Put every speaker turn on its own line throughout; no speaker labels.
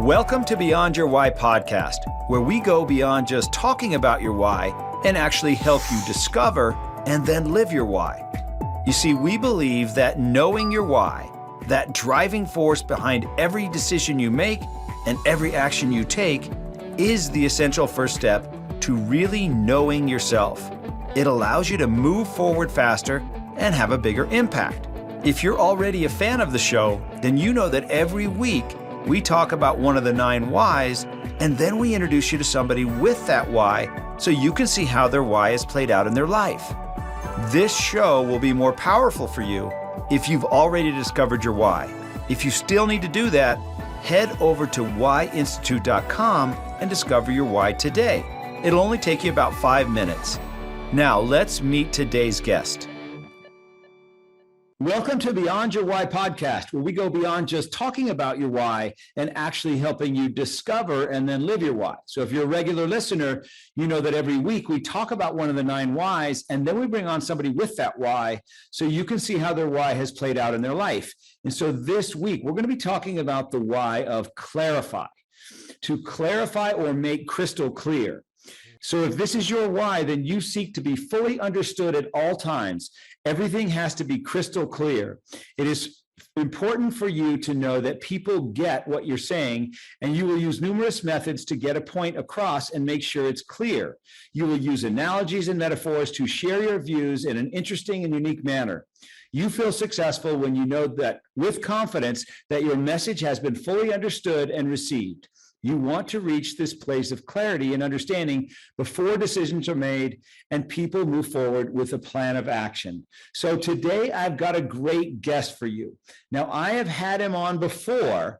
Welcome to Beyond Your Why podcast, where we go beyond just talking about your why and actually help you discover and then live your why. You see, we believe that knowing your why, that driving force behind every decision you make and every action you take, is the essential first step to really knowing yourself. It allows you to move forward faster and have a bigger impact. If you're already a fan of the show, then you know that every week we talk about one of the 9 whys, and then we introduce you to somebody with that why so you can see how their why is played out in their life. This show will be more powerful for you if you've already discovered your why. If you still need to do that, head over to whyinstitute.com and discover your why today. It'll only take you about 5 minutes. Now, let's meet today's guest. Welcome to Beyond Your Why podcast, where we go beyond just talking about your why and actually helping you discover and then live your why. So if you're a regular listener, you know that every week we talk about one of the 9 whys, and then we bring on somebody with that why so you can see how their why has played out in their life. And so this week, we're going to be talking about the why of clarify, to clarify or make crystal clear. So if this is your why, then you seek to be fully understood at all times. Everything has to be crystal clear. It is important for you to know that people get what you're saying, and you will use numerous methods to get a point across and make sure it's clear. You will use analogies and metaphors to share your views in an interesting and unique manner. You feel successful when you know that with confidence that your message has been fully understood and received. You want to reach this place of clarity and understanding before decisions are made and people move forward with a plan of action. So today I've got a great guest for you. Now, I have had him on before,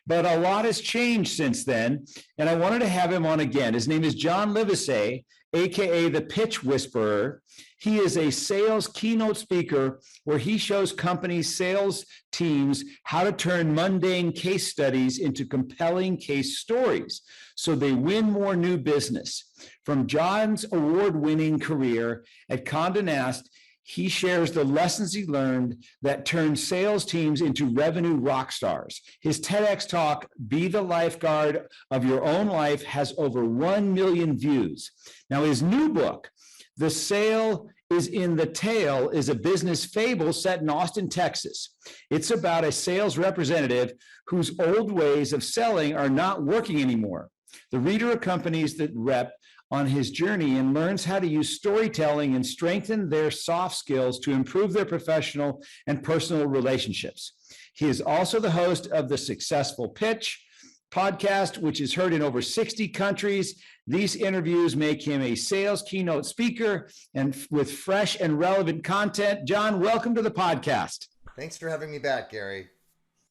but a lot has changed since then, and I wanted to have him on again. His name is John Livesay, aka the Pitch Whisperer. He is a sales keynote speaker where he shows companies, sales teams how to turn mundane case studies into compelling case stories so they win more new business. From John's award-winning career at Condé Nast, he shares the lessons he learned that turn sales teams into revenue rock stars. His TEDx talk, Be the Lifeguard of Your Own Life, has over 1 million views. Now, his new book, The Sale is in the Tail, is a business fable set in Austin, Texas. It's about a sales representative whose old ways of selling are not working anymore. The reader accompanies the rep on his journey and learns how to use storytelling and strengthen their soft skills to improve their professional and personal relationships. He is also the host of the Successful Pitch podcast, which is heard in over 60 countries. These interviews make him a sales keynote speaker and with fresh and relevant content. John, welcome to the podcast.
Thanks for having me back, Gary.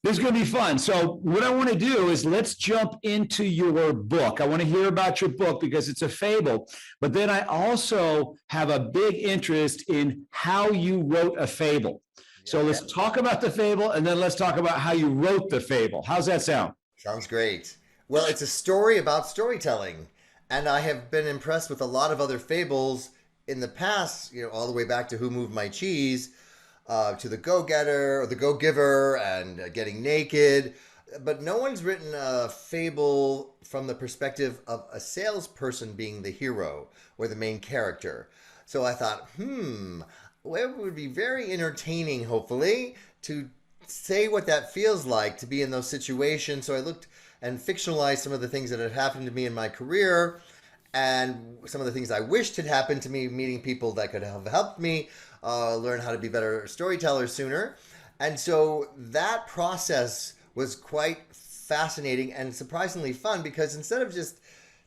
This is going to be fun. So what I want to do is let's jump into your book. I want to hear about your book because it's a fable, but then I also have a big interest in how you wrote a fable. So let's talk about the fable, and then let's talk about how you wrote the fable. How's that sound?
Sounds great. Well, it's a story about storytelling, and I have been impressed with a lot of other fables in the past, all the way back to Who Moved My Cheese, to the Go-Getter or the Go-Giver and Getting Naked. But no one's written a fable from the perspective of a salesperson being the hero or the main character. So I thought, well, it would be very entertaining, hopefully, to say what that feels like to be in those situations. So I looked and fictionalized some of the things that had happened to me in my career and some of the things I wished had happened to me, meeting people that could have helped me learn how to be better storytellers sooner. And so that process was quite fascinating and surprisingly fun, because instead of just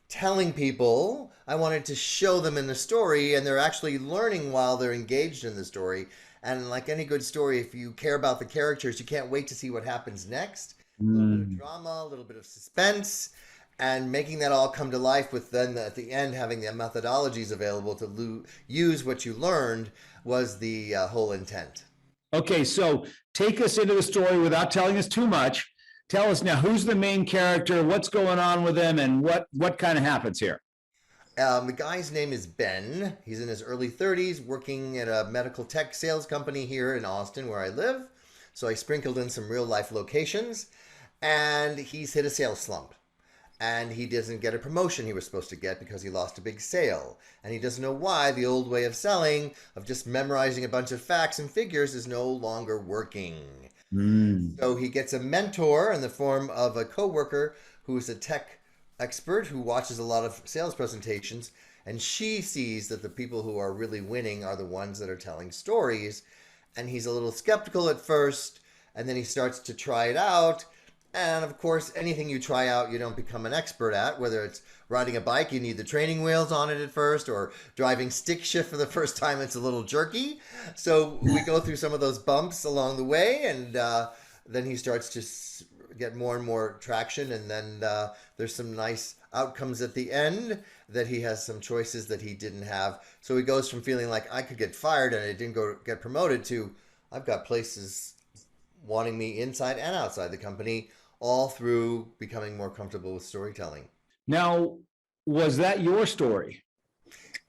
telling people, I wanted to show them in the story, and they're actually learning while they're engaged in the story. And like any good story, if you care about the characters, you can't wait to see what happens next. A little bit of drama, a little bit of suspense, and making that all come to life with then at the end having the methodologies available to use what you learned was the whole intent.
Okay, so take us into the story without telling us too much. Tell us now, who's the main character, what's going on with him, and what kind of happens here?
The guy's name is Ben. He's in his early 30s, working at a medical tech sales company here in Austin, where I live. So I sprinkled in some real life locations. and he's hit a sales slump. And he doesn't get a promotion he was supposed to get because he lost a big sale. And he doesn't know why the old way of selling, of just memorizing a bunch of facts and figures, is no longer working. So he gets a mentor in the form of a coworker who is a tech expert who watches a lot of sales presentations. And she sees that the people who are really winning are the ones that are telling stories. And he's a little skeptical at first, and then he starts to try it out. And of course, anything you try out, you don't become an expert at. Whether it's riding a bike, you need the training wheels on it at first, or driving stick shift for the first time, it's a little jerky. So we go through some of those bumps along the way, and then he starts to get more and more traction. And then there's some nice outcomes at the end that he has some choices that he didn't have. So he goes from feeling like I could get fired and I didn't get promoted to I've got places wanting me inside and outside the company, all through becoming more comfortable with storytelling.
Now, was that your story?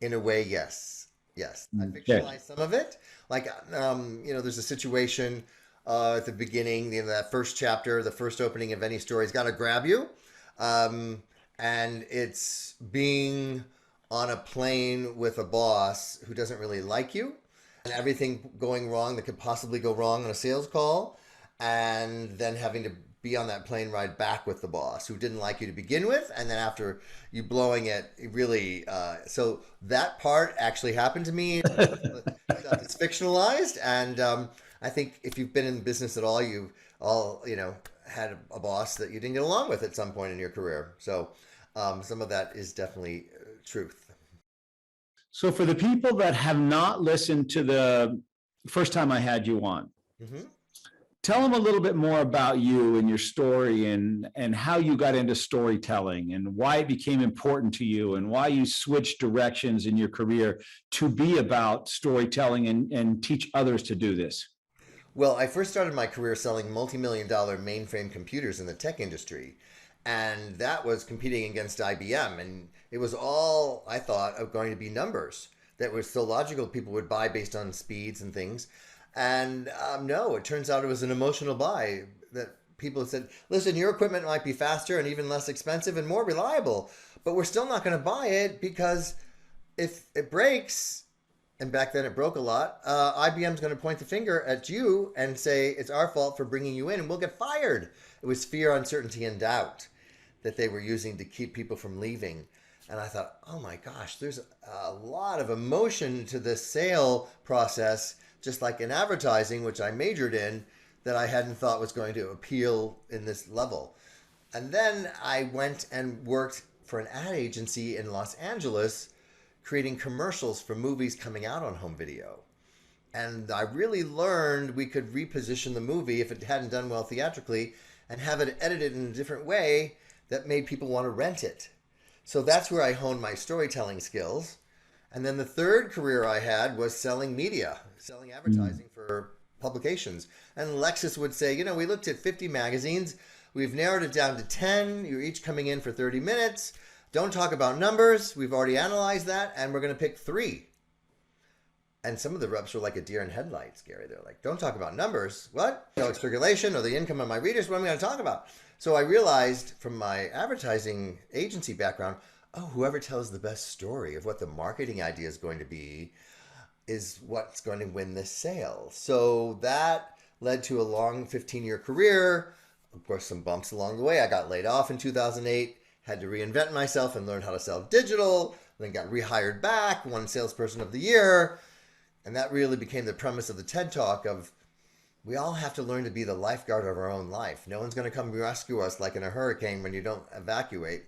In a way, yes. Yes. I fictionalized some of it. Like, there's a situation at the beginning, that first chapter, the first opening of any story has got to grab you. And it's being on a plane with a boss who doesn't really like you, and everything going wrong that could possibly go wrong on a sales call, and then having to be on that plane ride back with the boss who didn't like you to begin with, and then after you blowing it, really, so that part actually happened to me. It's fictionalized, and I think if you've been in business at all, you've all, had a boss that you didn't get along with at some point in your career. So some of that is definitely truth.
So for the people that have not listened to the first time I had you on, tell them a little bit more about you and your story, and how you got into storytelling, and why it became important to you, and why you switched directions in your career to be about storytelling and teach others to do this.
Well, I first started my career selling multi-million-dollar mainframe computers in the tech industry. And that was competing against IBM. And it was all, I thought, of going to be numbers that were so logical people would buy based on speeds and things. And no, it turns out it was an emotional buy that people said, listen, your equipment might be faster and even less expensive and more reliable, but we're still not going to buy it because if it breaks, and back then it broke a lot, IBM's going to point the finger at you and say it's our fault for bringing you in and we'll get fired. It was fear, uncertainty, and doubt that they were using to keep people from leaving. And I thought, oh my gosh, there's a lot of emotion to this sale process, just like in advertising, which I majored in, that I hadn't thought was going to appeal in this level. And then I went and worked for an ad agency in Los Angeles, creating commercials for movies coming out on home video. And I really learned we could reposition the movie if it hadn't done well theatrically and have it edited in a different way that made people want to rent it. So that's where I honed my storytelling skills. And then the third career I had was selling media, selling advertising for publications. And Lexus would say, we looked at 50 magazines. We've narrowed it down to 10. You're each coming in for 30 minutes. Don't talk about numbers. We've already analyzed that, and we're going to pick 3. And some of the reps were like a deer in headlights, Gary. They're like, don't talk about numbers. What? Circulation or the income of my readers. What am I going to talk about? So I realized from my advertising agency background, whoever tells the best story of what the marketing idea is going to be is what's going to win this sale. So that led to a long 15-year career. Of course, some bumps along the way. I got laid off in 2008. Had to reinvent myself and learn how to sell digital, then got rehired back, won Salesperson of the Year. And that really became the premise of the TED Talk of we all have to learn to be the lifeguard of our own life. No one's going to come rescue us like in a hurricane when you don't evacuate.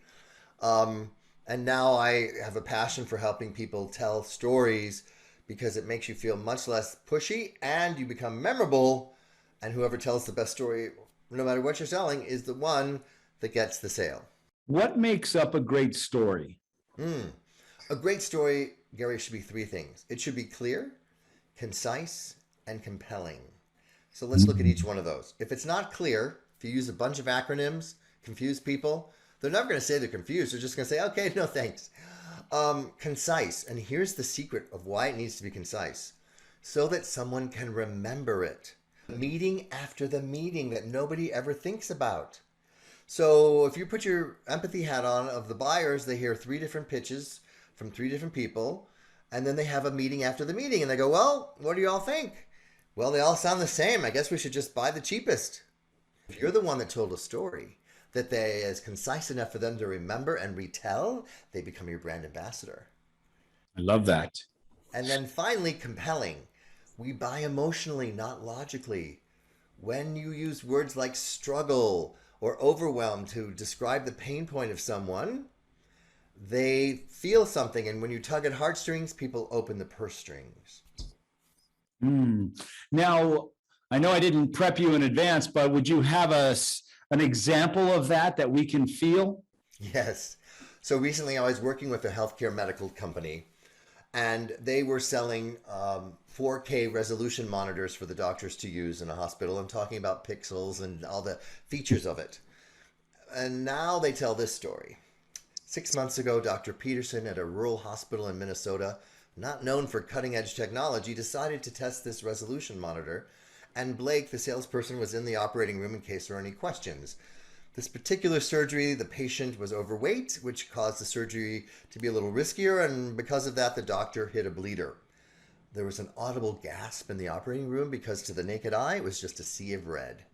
And now I have a passion for helping people tell stories because it makes you feel much less pushy and you become memorable. And whoever tells the best story, no matter what you're selling, is the one that gets the sale.
What makes up a great story?
A great story, Gary, should be 3 things. It should be clear, concise, and compelling. So let's look at each one of those. If it's not clear, if you use a bunch of acronyms, confuse people, they're never going to say they're confused. They're just going to say, okay, no thanks. Concise. And here's the secret of why it needs to be concise. So that someone can remember it. Meeting after the meeting that nobody ever thinks about. So if you put your empathy hat on of the buyers, they hear three different pitches from three different people, and then they have a meeting after the meeting, and they go, well, what do you all think? Well, they all sound the same. I guess we should just buy the cheapest. If you're the one that told a story that they is concise enough for them to remember and retell, they become your brand ambassador.
I love that.
And then finally, compelling. We buy emotionally, not logically. When you use words like struggle or overwhelm to describe the pain point of someone, they feel something. And when you tug at heartstrings, people open the purse strings.
Now, I know I didn't prep you in advance, but would you have an example of that we can feel?
Yes. So recently I was working with a healthcare medical company, and they were selling 4K resolution monitors for the doctors to use in a hospital. I'm talking about pixels and all the features of it. And now they tell this story. 6 months ago, Dr. Peterson at a rural hospital in Minnesota, not known for cutting-edge technology, decided to test this resolution monitor. And Blake, the salesperson, was in the operating room in case there were any questions. This particular surgery, the patient was overweight, which caused the surgery to be a little riskier, and because of that, the doctor hit a bleeder. There was an audible gasp in the operating room because to the naked eye, it was just a sea of red.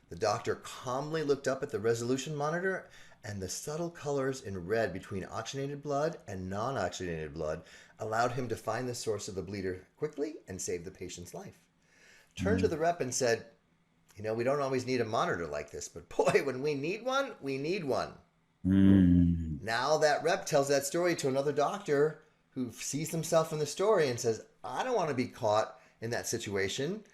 The doctor calmly looked up at the resolution monitor, and the subtle colors in red between oxygenated blood and non-oxygenated blood allowed him to find the source of the bleeder quickly and save the patient's life. Turned to the rep and said, you know, we don't always need a monitor like this, but boy, when we need one, we need one. Now that rep tells that story to another doctor who sees himself in the story and says, I don't want to be caught in that situation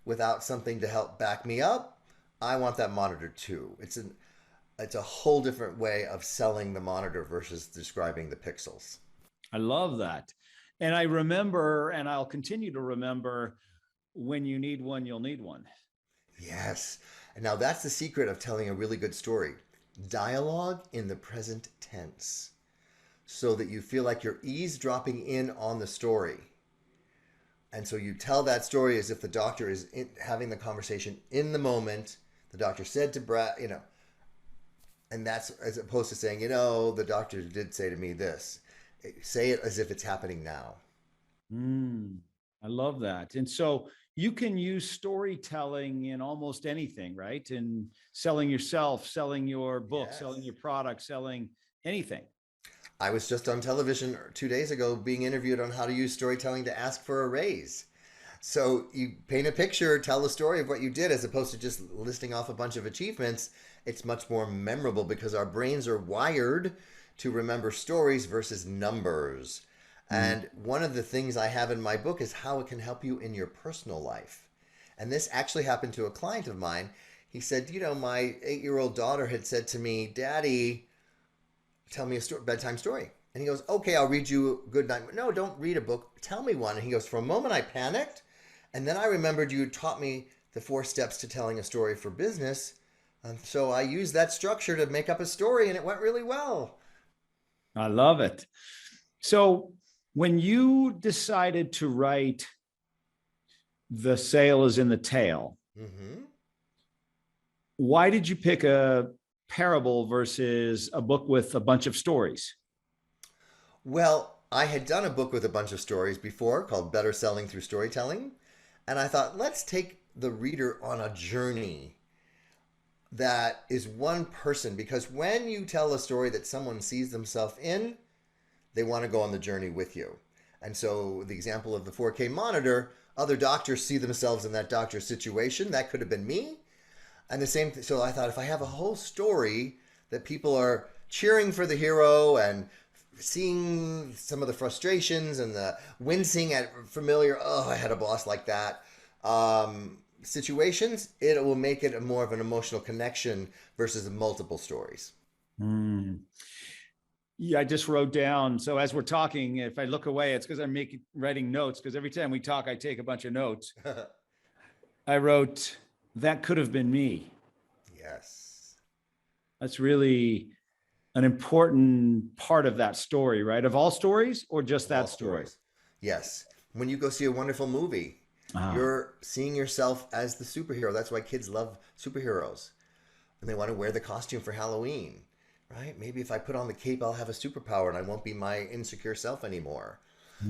without something to help back me up. I want that monitor too. It's a whole different way of selling the monitor versus describing the pixels.
I love that. And I remember, and I'll continue to remember, when you need one, you'll need one.
Yes. And now that's the secret of telling a really good story. Dialogue in the present tense, so that you feel like you're eavesdropping in on the story. And so you tell that story as if the doctor is having the conversation in the moment. The doctor said to Brad, you know, and that's as opposed to saying, you know, the doctor did say to me this. Say it as if it's happening now.
I love that. And so you can use storytelling in almost anything, right? In selling yourself, selling your book,
Yes.
selling your product, selling anything.
I was just on television 2 days ago being interviewed on how to use storytelling to ask for a raise. So you paint a picture, tell the story of what you did as opposed to just listing off a bunch of achievements. It's much more memorable because our brains are wired to remember stories versus numbers. And one of the things I have in my book is how it can help you in your personal life. And this actually happened to a client of mine. He said, you know, my 8-year-old daughter had said to me, Daddy, tell me a bedtime story. And he goes, okay, I'll read you a good night. No, don't read a book. Tell me one. And he goes, for a moment I panicked. And then I remembered you taught me the 4 steps to telling a story for business. And so I used that structure to make up a story, and it went really well.
I love it. So when you decided to write The Sale is in the Tail, why did you pick a parable versus a book with a bunch of stories?
Well, I had done a book with a bunch of stories before called Better Selling Through Storytelling. And I thought, let's take the reader on a journey that is one person, because when you tell a story that someone sees themselves in, they want to go on the journey with you. And so the example of the 4K monitor, other doctors see themselves in that doctor's situation. That could have been me. And the same, so I thought if I have a whole story that people are cheering for the hero and seeing some of the frustrations and the wincing at familiar, oh, I had a boss like that, situations, it will make it more of an emotional connection versus multiple stories.
Yeah, I just wrote down. So as we're talking, if I look away, it's because I'm writing notes, because every time we talk, I take a bunch of notes. I wrote, that could have been me.
Yes.
That's really an important part of that story, right? Of all stories, or just that story?
Yes. When you go see a wonderful movie, you're seeing yourself as the superhero. That's why kids love superheroes. and they want to wear the costume for Halloween, right? Maybe if I put on the cape, I'll have a superpower and I won't be my insecure self anymore.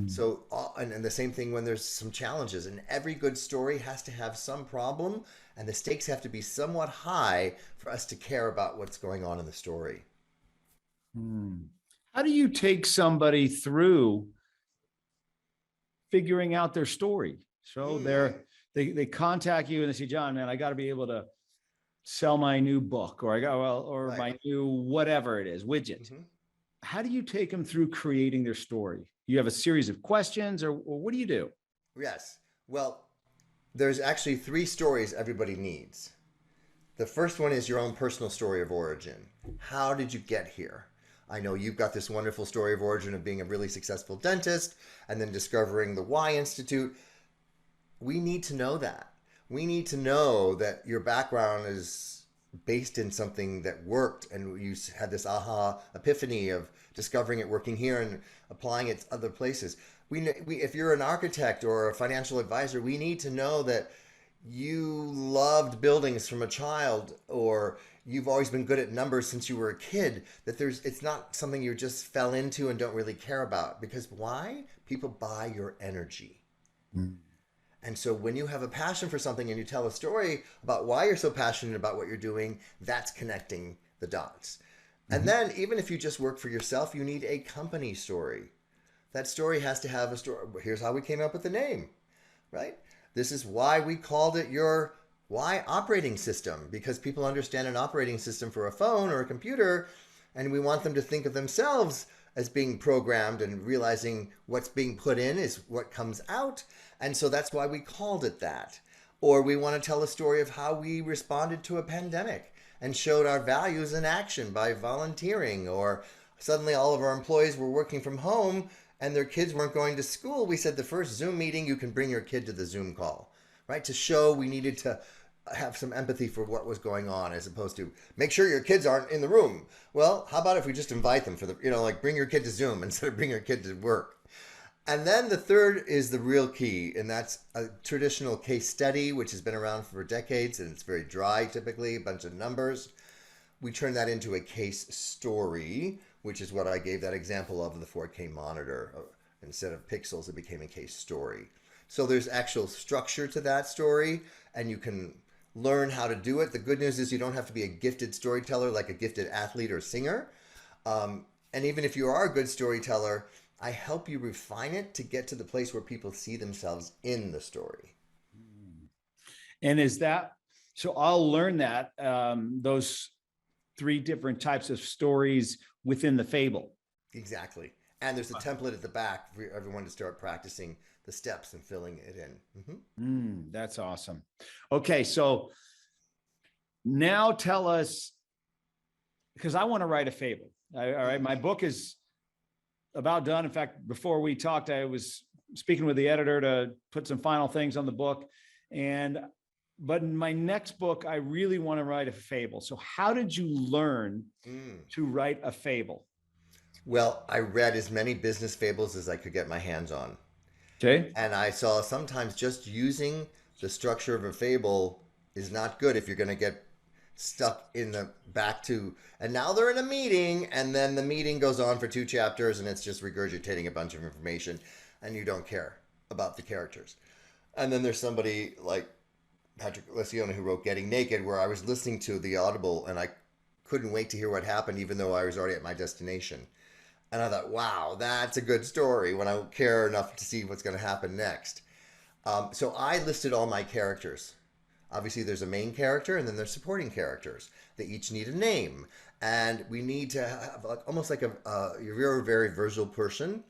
So, and the same thing when there's some challenges, and every good story has to have some problem, and the stakes have to be somewhat high for us to care about what's going on in the story.
How do you take somebody through figuring out their story? So they contact you and they say, John, man, I got to be able to sell my new book, or
Right.
my new whatever it is, widget. How do you take them through creating their story? You have a series of questions, or what do you do?
Yes. Well, there's actually 3 stories everybody needs. The first one is your own personal story of origin. How did you get here? I know you've got this wonderful story of origin of being a really successful dentist and then discovering the Y Institute. We need to know that. We need to know that your background is based in something that worked, and you had this aha epiphany of discovering it working here and applying it to other places. If you're an architect or a financial advisor, we need to know that you loved buildings from a child, or you've always been good at numbers since you were a kid, that it's not something you just fell into and don't really care about. Because why? People buy your energy. And so when you have a passion for something and you tell a story about why you're so passionate about what you're doing, that's connecting the dots. And then even if you just work for yourself, you need a company story. That story has to have a story. Here's how we came up with the name, right? This is why we called it your Y operating system, because people understand an operating system for a phone or a computer, and we want them to think of themselves as being programmed and realizing what's being put in is what comes out. And so that's why we called it that. Or we want to tell a story of how we responded to a pandemic and showed our values in action by volunteering, or suddenly all of our employees were working from home and their kids weren't going to school. We said the first Zoom meeting, you can bring your kid to the Zoom call, right? To show we needed to have some empathy for what was going on, as opposed to make sure your kids aren't in the room. Well, how about if we just invite them for like bring your kid to Zoom instead of bring your kid to work? And then the third is the real key, and that's a traditional case study, which has been around for decades, and it's very dry, typically, a bunch of numbers. We turn that into a case story, which is what I gave that example of the 4K monitor. Instead of pixels, it became a case story. So there's actual structure to that story, and you can learn how to do it. The good news is you don't have to be a gifted storyteller like a gifted athlete or singer. And even if you are a good storyteller, I help you refine it to get to the place where people see themselves in the story.
And is that, so I'll learn that, those 3 different types of stories within the Fable.
Exactly. And there's a template at the back for everyone to start practicing the steps and filling it in.
That's awesome. Okay, so now tell us, because I want to write a Fable. All right, my book is about done. In fact, before we talked, I was speaking with the editor to put some final things on the book. But in my next book, I really want to write a Fable. So how did you learn to write a Fable?
Well, I read as many business fables as I could get my hands on.
Okay.
And I saw sometimes just using the structure of a fable is not good if you're going to get stuck in the back to, and now they're in a meeting, and then the meeting goes on for 2 chapters and it's just regurgitating a bunch of information and you don't care about the characters. And then there's somebody like Patrick Lencioni who wrote Getting Naked, where I was listening to the Audible and I couldn't wait to hear what happened, even though I was already at my destination. And I thought, wow, that's a good story when I don't care enough to see what's going to happen next. So I listed all my characters. Obviously, there's a main character and then there's supporting characters. They each need a name. And we need to have almost like you're a very visual person.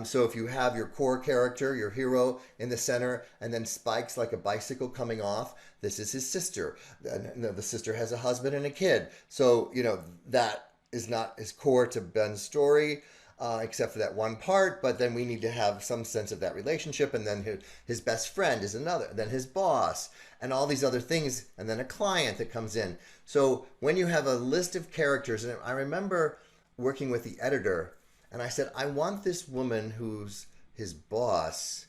So if you have your core character, your hero in the center, and then spikes like a bicycle coming off, this is his sister. And the sister has a husband and a kid. So, that is not as core to Ben's story, except for that one part. But then we need to have some sense of that relationship. And then his best friend is another, then his boss, and all these other things, and then a client that comes in. So when you have a list of characters, and I remember working with the editor, and I said, I want this woman who's his boss,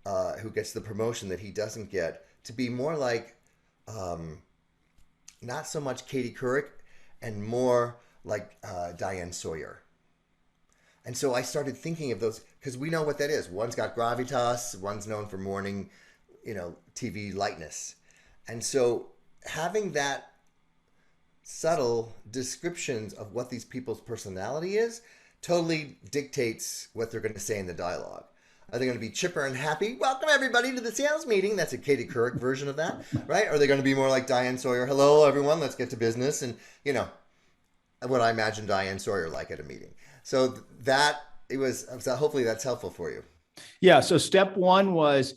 who gets the promotion that he doesn't get, to be more like not so much Katie Couric and more like Diane Sawyer. And so I started thinking of those because we know what that is. One's got gravitas, one's known for morning, TV lightness. And so having that subtle descriptions of what these people's personality is totally dictates what they're going to say in the dialogue. Are they going to be chipper and happy? Welcome everybody to the sales meeting. That's a Katie Couric version of that, right? Are they going to be more like Diane Sawyer? Hello everyone, let's get to business. And what I imagine Diane Sawyer like at a meeting. So hopefully that's helpful for you.
Yeah. So step one was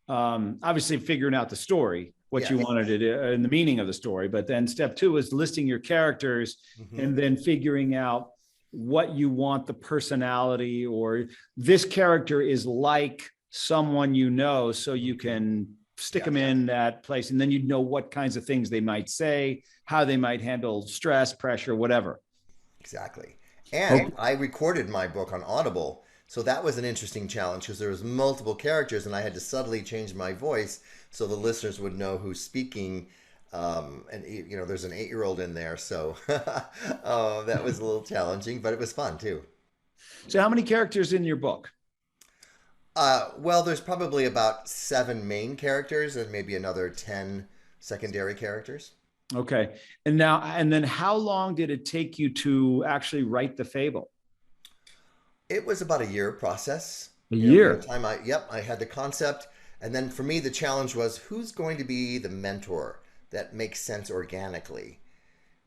obviously figuring out the story, what you wanted to do and the meaning of the story. But then step two is listing your characters and then figuring out what you want the personality, or this character is like someone so you can stick them in that place. And then you'd know what kinds of things they might say, how they might handle stress, pressure, whatever.
Exactly. And I recorded my book on Audible. So that was an interesting challenge because there was multiple characters and I had to subtly change my voice so the listeners would know who's speaking. And there's an 8-year-old in there. So that was a little challenging, but it was fun too.
So how many characters in your book?
Well, there's probably about 7 main characters and maybe another 10 secondary characters.
Okay. And then how long did it take you to actually write the fable?
It was about a year process.
A year?
By the time I had the concept. And then for me, the challenge was who's going to be the mentor that makes sense organically?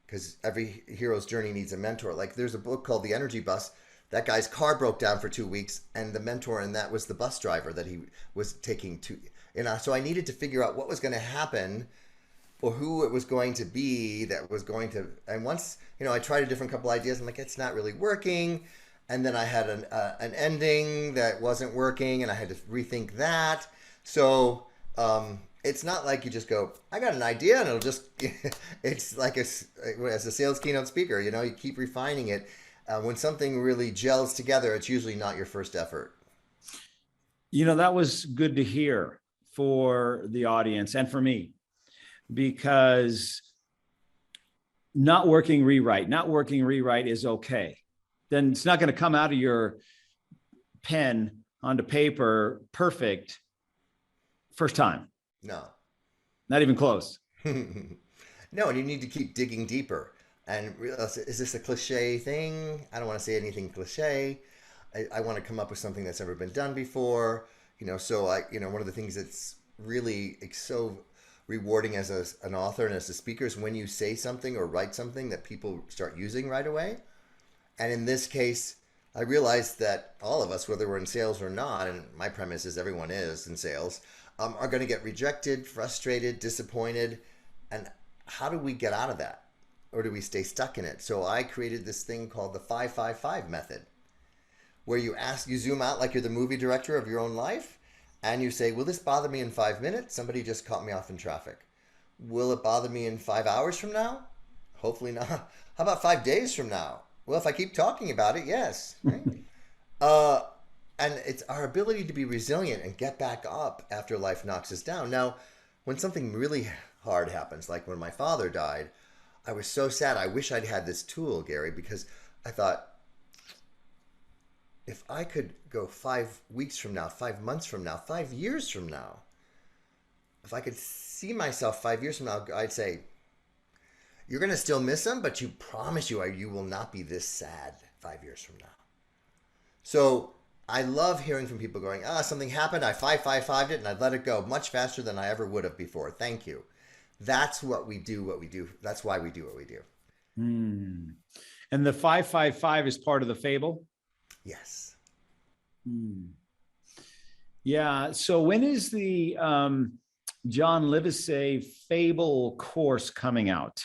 Because every hero's journey needs a mentor. Like there's a book called The Energy Bus. That guy's car broke down for 2 weeks and the mentor in that was the bus driver that he was taking to. So I needed to figure out what was going to happen or who it was going to be that was going to. And once, I tried a different couple ideas. I'm like, it's not really working. And then I had an ending that wasn't working and I had to rethink that. So it's not like you just go, I got an idea and it'll just, it's like as a sales keynote speaker, you keep refining it. When something really gels together, it's usually not your first effort.
That was good to hear for the audience and for me, because not working rewrite is okay. Then it's not going to come out of your pen onto paper perfect first time.
No. Not
even close.
No, and you need to keep digging deeper. And realize, is this a cliche thing? I don't want to say anything cliche. I want to come up with something that's never been done before. So one of the things that's really so rewarding as an author and as a speaker is when you say something or write something that people start using right away. And in this case, I realized that all of us, whether we're in sales or not, and my premise is everyone is in sales, are going to get rejected, frustrated, disappointed. And how do we get out of that? Or do we stay stuck in it? So I created this thing called the 5-5-5 method, where you zoom out like you're the movie director of your own life, and you say, will this bother me in 5 minutes? Somebody just cut me off in traffic. Will it bother me in 5 hours from now? Hopefully not. How about 5 days from now? Well, if I keep talking about it, yes. Right? And it's our ability to be resilient and get back up after life knocks us down. Now, when something really hard happens, like when my father died, I was so sad. I wish I'd had this tool, Gary, because I thought, if I could go 5 weeks from now, 5 months from now, 5 years from now, if I could see myself 5 years from now, I'd say, you're going to still miss him, but you promise you will not be this sad 5 years from now. So I love hearing from people going, something happened, I 5-5-5'd it, and I let it go much faster than I ever would have before. Thank you. That's what we do. That's why we do what we do.
And the 5-5-5 is part of the Fable?
Yes.
Yeah. So when is the John Livesay Fable course coming out?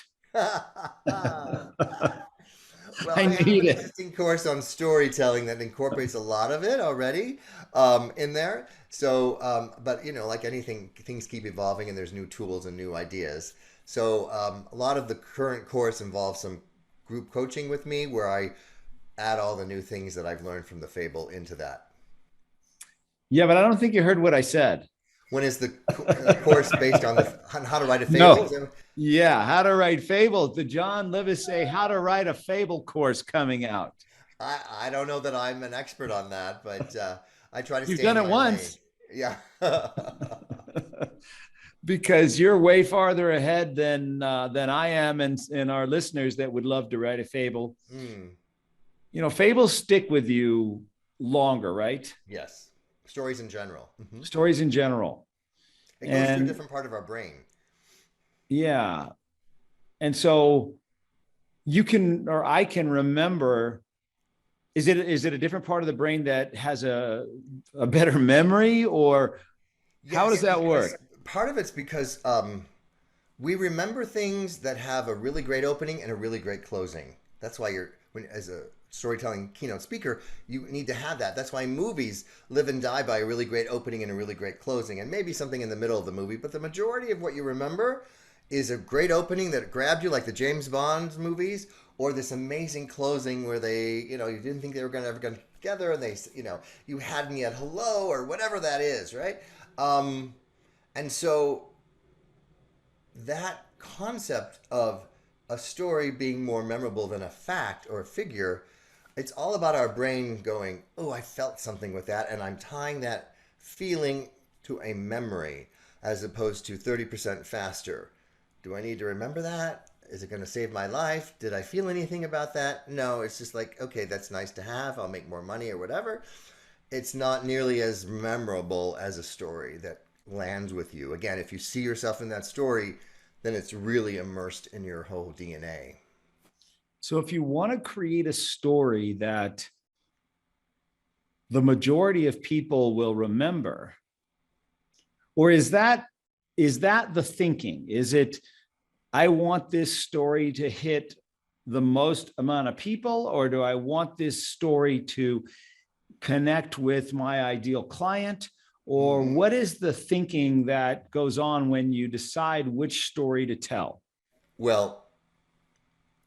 Well, I have an existing course on storytelling that incorporates a lot of it already in there. So, but like anything, things keep evolving and there's new tools and new ideas. So a lot of the current course involves some group coaching with me where I add all the new things that I've learned from the Fable into that.
Yeah, but I don't think you heard what I said.
When is the course based on how to write a Fable?
No. Yeah, how to write Fable. The John Livesay How to Write a Fable course coming out.
I don't know that I'm an expert on that, but I try to
You've
stay
done
in
it
my lane.
once.
Yeah.
Because you're way farther ahead than I am, and our listeners that would love to write a fable.
Mm,
Fables stick with you longer, right?
yes. Stories in general.
Stories in general.
It goes to a
And
different part of our brain.
yeah. And so you can, or I can remember, is it a different part of the brain that has a better memory, or how
Yes,
does that
because
work?
part of it's because we remember things that have a really great opening and a really great closing. That's why as a storytelling keynote speaker, you need to have that. That's why movies live and die by a really great opening and a really great closing, and maybe something in the middle of the movie. But the majority of what you remember is a great opening that grabbed you, like the James Bond movies, or this amazing closing where you didn't think they were going to ever get together, and you had me at hello or whatever that is, right? And so that concept of a story being more memorable than a fact or a figure, it's all about our brain going, oh, I felt something with that, and I'm tying that feeling to a memory as opposed to 30% faster. Do I need to remember that? Is it going to save my life? Did I feel anything about that? No, it's just like, okay, that's nice to have. I'll make more money or whatever. It's not nearly as memorable as a story that lands with you. Again, if you see yourself in that story, then it's really immersed in your whole DNA.
So if you want to create a story that the majority of people will remember, or is that the thinking? Is it, I want this story to hit the most amount of people, or do I want this story to connect with my ideal client? Or
Mm.
what is the thinking that goes on when you decide which story to tell?
Well,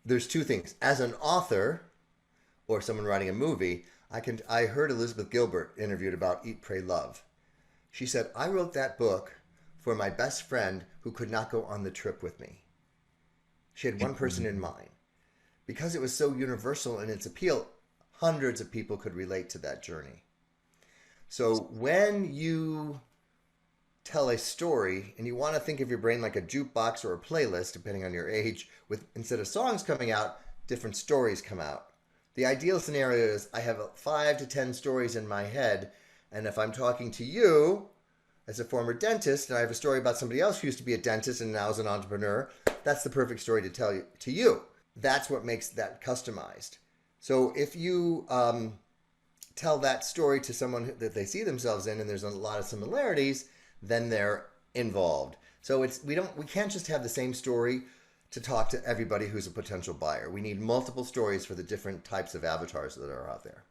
there's two things. As an author or someone writing a movie, I heard Elizabeth Gilbert interviewed about Eat, Pray, Love. She said, I wrote that book for my best friend who could not go on the trip with me. She had one person in mind. Because it was so universal in its appeal, hundreds of people could relate to that journey. So when you tell a story and you want to think of your brain like a jukebox or a playlist, depending on your age, with instead of songs coming out, different stories come out. The ideal scenario is I have 5 to 10 stories in my head, and if I'm talking to you as a former dentist and I have a story about somebody else who used to be a dentist and now is an entrepreneur, that's the perfect story to tell to you. That's what makes that customized. So if you tell that story to someone that they see themselves in and there's a lot of similarities, then they're involved. So we can't just have the same story to talk to everybody who's a potential buyer. We need multiple stories for the different types of avatars that are out there.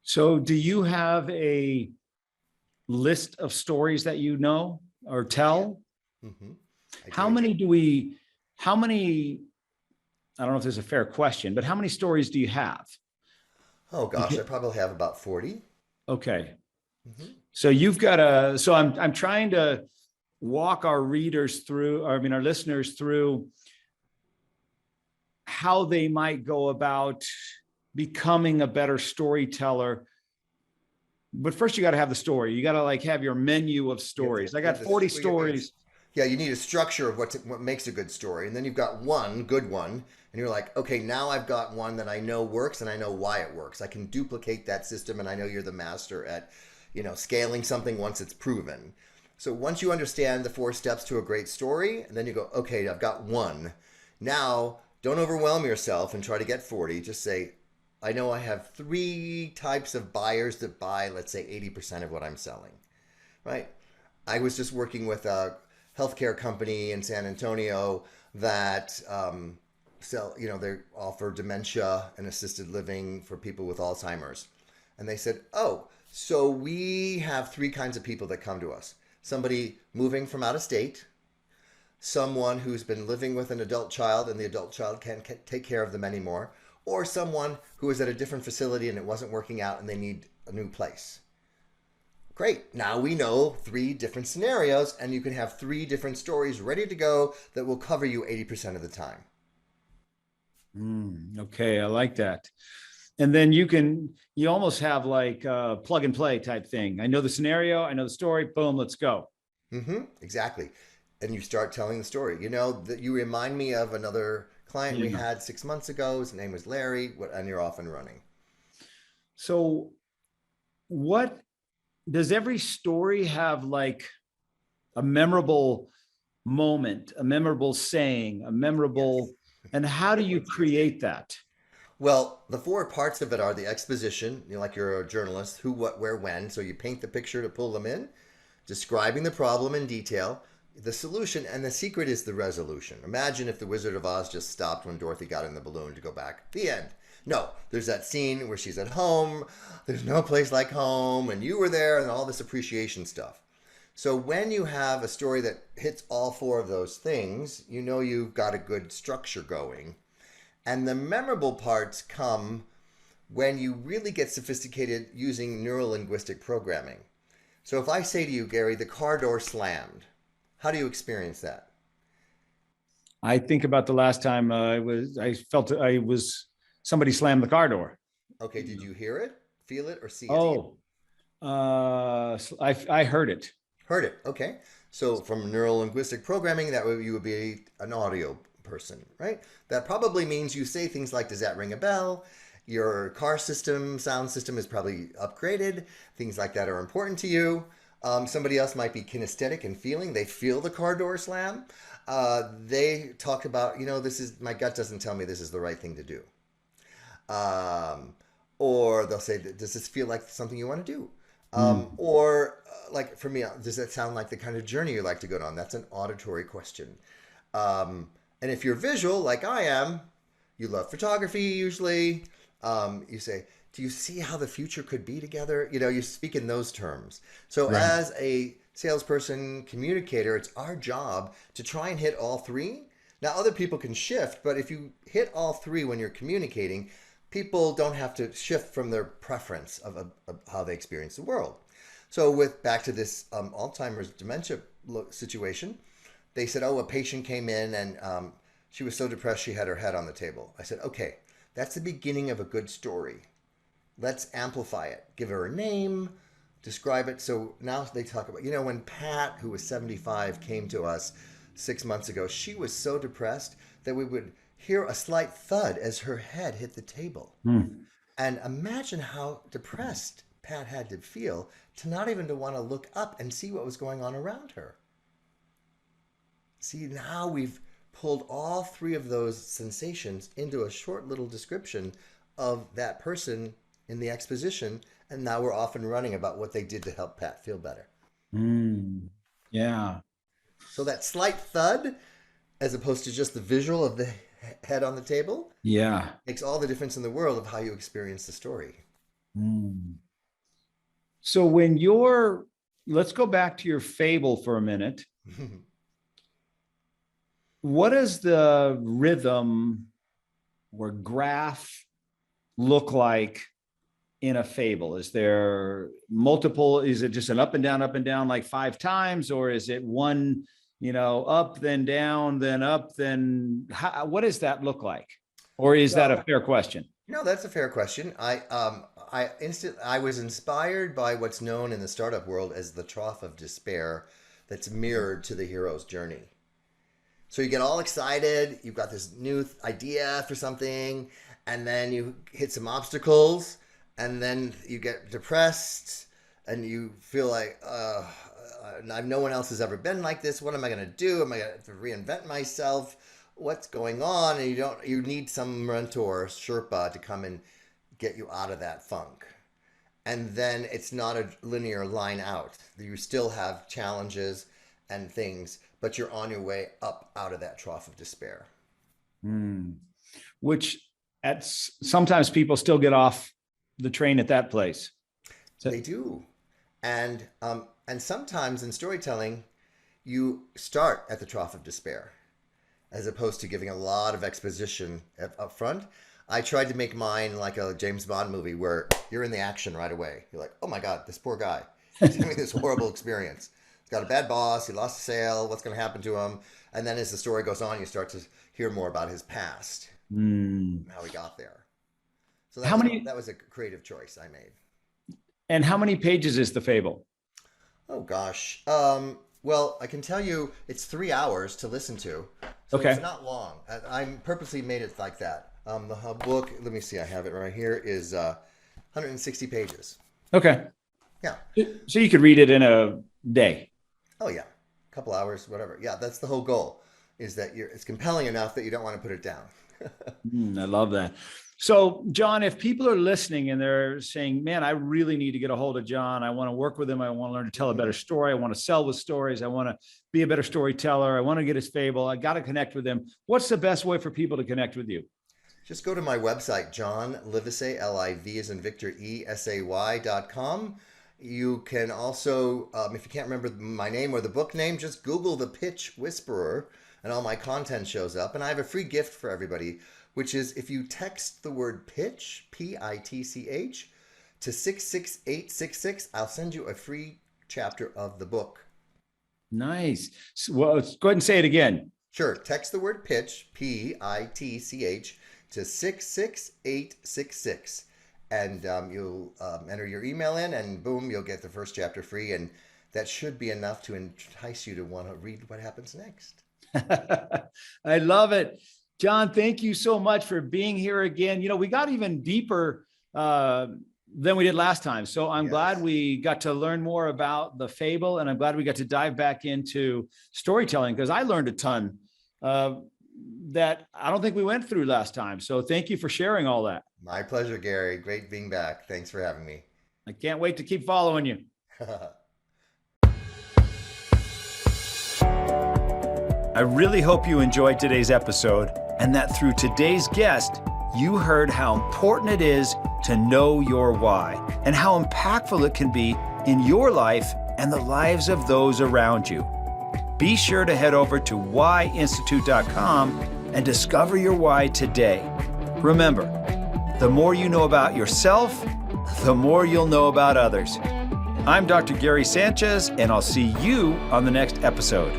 So do you have a list of stories that you know or tell?
Mm-hmm. I
How
do.
many do we, how many, I don't know if this is a fair question, but how many stories do you have?
Oh gosh, I probably have about 40.
Okay.
Mm-hmm.
So you've got a, so I'm trying to walk our readers through, I mean, our listeners through how they might go about becoming a better storyteller. But first you got to have the story. You got to like have your menu of stories. I got 40 stories.
Yeah, you need a structure of what makes a good story. And then you've got one good one. And you're like, okay, now I've got one that I know works and I know why it works. I can duplicate that system and I know you're the master at, scaling something once it's proven. So once you understand the 4 steps to a great story, and then you go, okay, I've got one. Now, don't overwhelm yourself and try to get 40. Just say, I know I have 3 types of buyers that buy, let's say, 80% of what I'm selling, right? I was just working with a healthcare company in San Antonio that they offer dementia and assisted living for people with Alzheimer's. And they said, oh, so we have 3 kinds of people that come to us. Somebody moving from out of state, someone who's been living with an adult child and the adult child can't take care of them anymore, or someone who is at a different facility and it wasn't working out and they need a new place. Great. Now we know 3 different scenarios, and you can have 3 different stories ready to go that will cover you 80% of the time.
Okay, I like that. And then you almost have like a plug and play type thing. I know the scenario, I know the story, boom, let's go.
Exactly. And you start telling the story. You know, that you remind me of another client we had 6 months ago. His name was Larry, and you're off and running.
So what does every story have, like a memorable moment, a memorable saying, a memorable, and how do you create that?
Well, the 4 parts of it are the exposition, like you're a journalist, who, what, where, when. So you paint the picture to pull them in, describing the problem in detail, the solution, and the secret is the resolution. Imagine if the Wizard of Oz just stopped when Dorothy got in the balloon to go back. The end. No, there's that scene where she's at home, there's no place like home, and you were there, and all this appreciation stuff. So when you have a story that hits all 4 of those things, you know you've got a good structure going. And the memorable parts come when you really get sophisticated using neuro-linguistic programming. So if I say to you, Gary, the car door slammed, how do you experience that?
I think about the last time somebody slammed the car door.
Okay, did you hear it, feel it, or see it?
Oh, I heard it.
Heard it. Okay. So from neuro-linguistic programming, you would be an audio person, right? That probably means you say things like, does that ring a bell? Your car system, sound system is probably upgraded. Things like that are important to you. Somebody else might be kinesthetic and feeling. They feel the car door slam. They talk about, my gut doesn't tell me this is the right thing to do. Or they'll say, does this feel like something you want to do? Or like for me, does that sound like the kind of journey you like to go on? That's an auditory question. And if you're visual, like I am, you love photography usually. You say, do you see how the future could be together? You speak in those terms. So right. As a salesperson, communicator, it's our job to try and hit all 3. Now, other people can shift, but if you hit all 3 when you're communicating, people don't have to shift from their preference of how they experience the world. So back to this Alzheimer's dementia situation, they said, a patient came in and she was so depressed she had her head on the table. I said, okay, that's the beginning of a good story. Let's amplify it. Give her a name, describe it. So now they talk about, when Pat, who was 75, came to us 6 months ago, she was so depressed that we would hear a slight thud as her head hit the table. And imagine how depressed Pat had to feel to not even to want to look up and see what was going on around her. See, now we've pulled all 3 of those sensations into a short little description of that person in the exposition, and now we're off and running about what they did to help Pat feel better.
Yeah.
So that slight thud, as opposed to just the visual of the head on the table, makes all the difference in the world of how you experience the story.
So let's go back to your Fable for a minute. What does the rhythm or graph look like in a Fable? Is there multiple? Is it just an up and down like 5 times? Or is it one, up, then down, then up, then what does that look like? Or is that a fair question?
No, that's a fair question. I was inspired by what's known in the startup world as the trough of despair that's mirrored to the hero's journey. So you get all excited, you've got this new idea for something, and then you hit some obstacles, and then you get depressed, and you feel like, no one else has ever been like this. What am I going to do? Am I going to have to reinvent myself? What's going on? And you need some mentor, Sherpa, to come and get you out of that funk. And then it's not a linear line out. You still have challenges and things, but you're on your way up out of that trough of despair.
Which sometimes people still get off the train at that place.
They do. And sometimes in storytelling, you start at the trough of despair, as opposed to giving a lot of exposition up front. I tried to make mine like a James Bond movie where you're in the action right away. You're like, oh my God, this poor guy. He's having this horrible experience. He's got a bad boss. He lost a sale. What's going to happen to him? And then as the story goes on, you start to hear more about his past, how he got there. So that was a creative choice I made.
And how many pages is the Fable?
Oh gosh. Well, I can tell you it's 3 hours to listen to. So
Okay.
It's not long. I purposely made it like that. The book, let me see, I have it right here, is 160 pages.
Okay.
Yeah.
So you could read it in a day.
Oh yeah. A couple hours, whatever. Yeah, that's the whole goal, is that it's compelling enough that you don't want to put it down.
I love that. So, John, if people are listening and they're saying, man, I really need to get a hold of John. I want to work with him. I want to learn to tell a better story. I want to sell with stories. I want to be a better storyteller. I want to get his Fable. I got to connect with him. What's the best way for people to connect with you?
Just go to my website, John Livesay, L-I-V as in Victor, E-S-A-Y.com. You can also, if you can't remember my name or the book name, just Google The Pitch Whisperer and all my content shows up. And I have a free gift for everybody, which is if you text the word pitch, P-I-T-C-H, to 66866, I'll send you a free chapter of the book.
Nice. Well, go ahead and say it again.
Sure. Text the word pitch, P-I-T-C-H, to 66866. And you'll enter your email in, and boom, you'll get the first chapter free. And that should be enough to entice you to want to read what happens next.
I love it. John, thank you so much for being here again. We got even deeper than we did last time. So I'm glad we got to learn more about the Fable, and I'm glad we got to dive back into storytelling, because I learned a ton that I don't think we went through last time. So thank you for sharing all that.
My pleasure, Gary. Great being back. Thanks for having me.
I can't wait to keep following you. I really hope you enjoyed today's episode, and that through today's guest, you heard how important it is to know your why and how impactful it can be in your life and the lives of those around you. Be sure to head over to whyinstitute.com and discover your why today. Remember, the more you know about yourself, the more you'll know about others. I'm Dr. Gary Sanchez, and I'll see you on the next episode.